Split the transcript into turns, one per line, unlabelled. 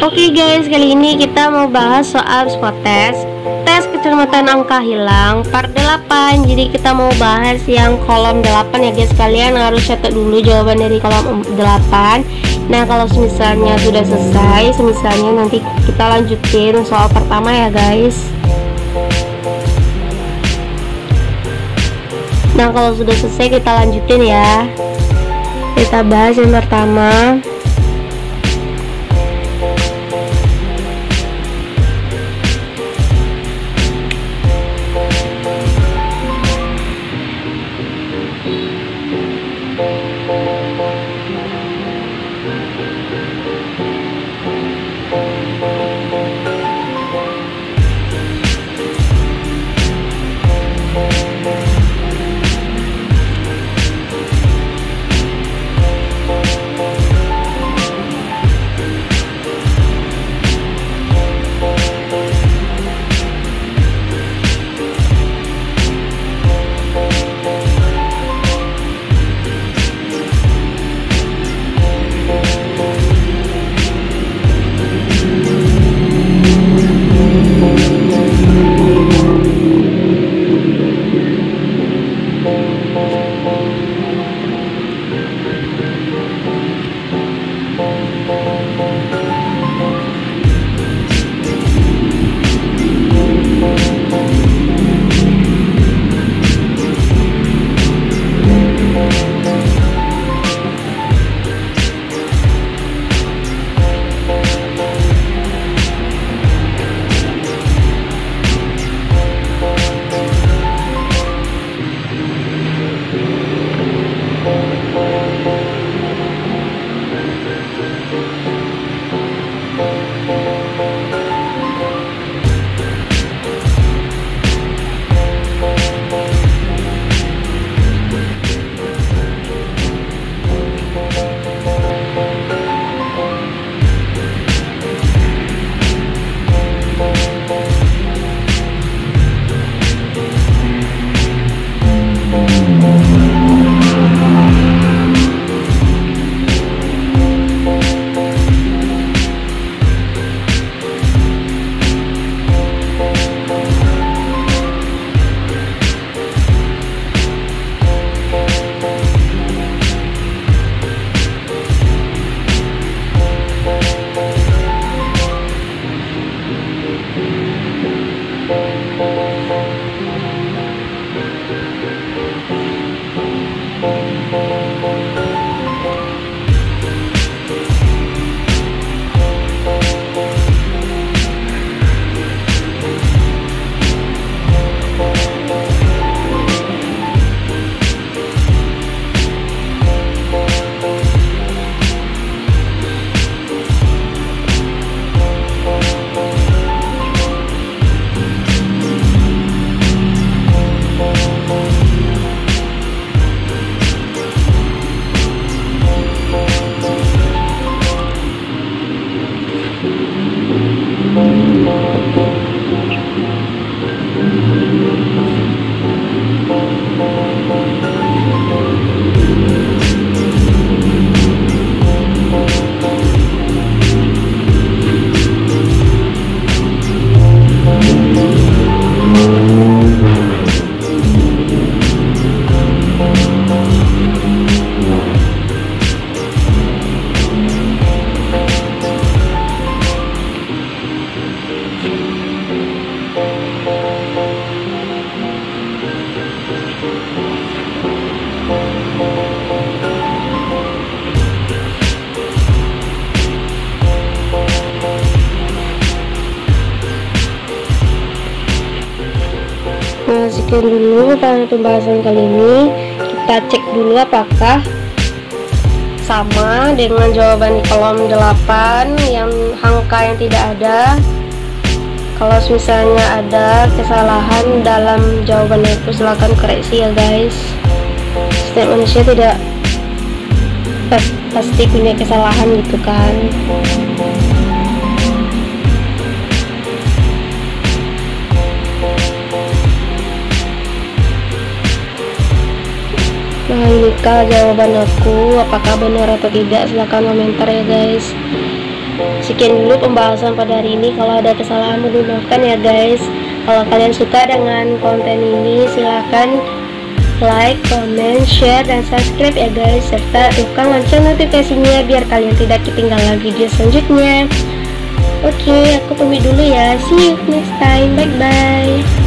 Oke guys, kali ini kita mau bahas soal psikotes tes kecermatan angka hilang part 8. Jadi kita mau bahas yang kolom 8 ya guys. Kalian harus catat dulu jawaban dari kolom 8. Nah kalau misalnya sudah selesai, misalnya nanti kita lanjutin soal pertama ya guys. Nah kalau sudah selesai kita lanjutin ya. Kita bahas yang pertama. Nah, sekian dulu pada pembahasan kali ini. Kita cek dulu apakah sama dengan jawaban di kolom 8 yang angka yang tidak ada. Kalau misalnya ada kesalahan dalam jawaban itu silahkan koreksi ya guys. Setiap manusia tidak pasti punya kesalahan gitu kan. Nah inikah jawaban aku, apakah benar atau tidak, silahkan komentar ya guys. Sekian dulu pembahasan pada hari ini. Kalau ada kesalahan mohon dimaafkan ya guys. Kalau kalian suka dengan konten ini, silahkan like, comment, share, dan subscribe ya guys. Serta tekan lonceng notifikasinya biar kalian tidak ketinggalan video selanjutnya. Oke, aku pamit dulu ya. See you next time. Bye bye.